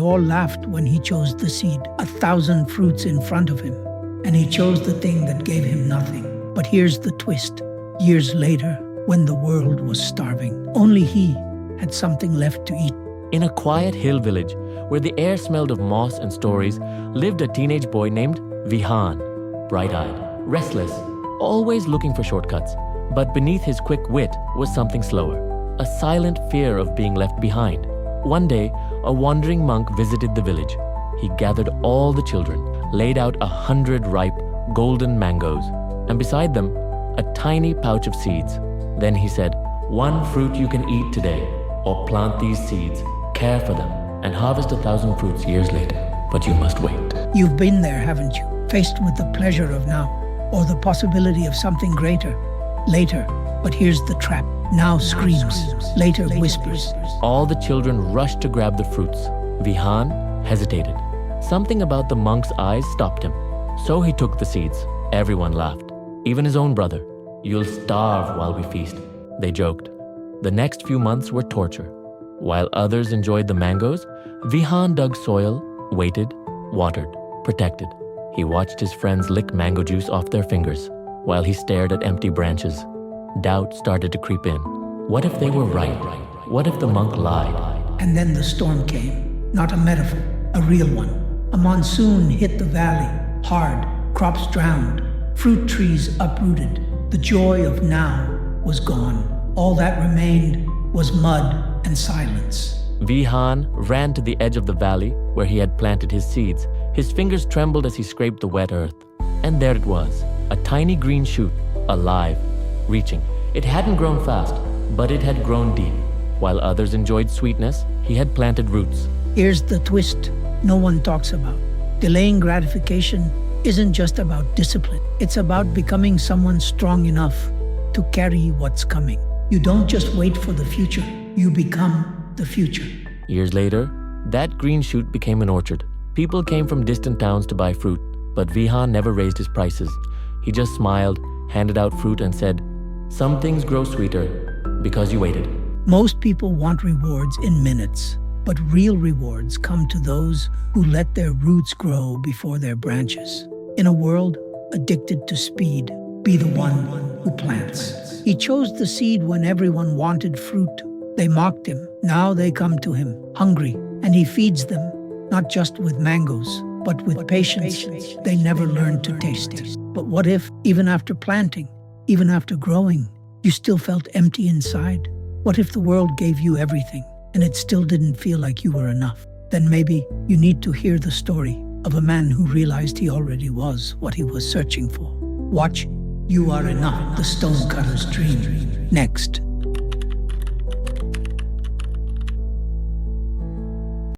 all laughed when he chose the seed, 1,000 fruits in front of him, and he chose the thing that gave him nothing. But here's the twist. Years later, when the world was starving, only he had something left to eat. In a quiet hill village, where the air smelled of moss and stories, lived a teenage boy named Vihaan. Bright-eyed, restless, always looking for shortcuts. But beneath his quick wit was something slower, a silent fear of being left behind. One day, a wandering monk visited the village. He gathered all the children, laid out 100 ripe, golden mangoes, and beside them, a tiny pouch of seeds. Then he said, "One fruit you can eat today, or plant these seeds, care for them, and harvest 1,000 fruits years later. But you must wait." You've been there, haven't you? Faced with the pleasure of now, or the possibility of something greater. Later, but here's the trap. Now screams, later whispers. All the children rushed to grab the fruits. Vihaan hesitated. Something about the monk's eyes stopped him. So he took the seeds. Everyone laughed, even his own brother. "You'll starve while we feast," they joked. The next few months were torture. While others enjoyed the mangoes, Vihaan dug soil, waited, watered, protected. He watched his friends lick mango juice off their fingers while he stared at empty branches. Doubt started to creep in. What if they were right? What if the monk lied? And then the storm came. Not a metaphor, a real one. A monsoon hit the valley, hard, crops drowned, fruit trees uprooted. The joy of now was gone. All that remained was mud and silence. Vihaan ran to the edge of the valley where he had planted his seeds. His fingers trembled as he scraped the wet earth. And there it was, a tiny green shoot, alive, reaching. It hadn't grown fast, but it had grown deep. While others enjoyed sweetness, he had planted roots. Here's the twist no one talks about. Delaying gratification isn't just about discipline. It's about becoming someone strong enough to carry what's coming. You don't just wait for the future, you become the future. Years later, that green shoot became an orchard. People came from distant towns to buy fruit, but Vihaan never raised his prices. He just smiled, handed out fruit and said, "Some things grow sweeter because you waited." Most people want rewards in minutes, but real rewards come to those who let their roots grow before their branches. In a world addicted to speed, be the one who plants. He chose the seed when everyone wanted fruit. They mocked him. Now they come to him, hungry, and he feeds them, not just with mangoes, but with patience they never learned to taste. But what if, even after planting, even after growing, you still felt empty inside? What if the world gave you everything, and it still didn't feel like you were enough? Then maybe you need to hear the story of a man who realized he already was what he was searching for. Watch You Are Enough, the Stonecutter's Dream, next.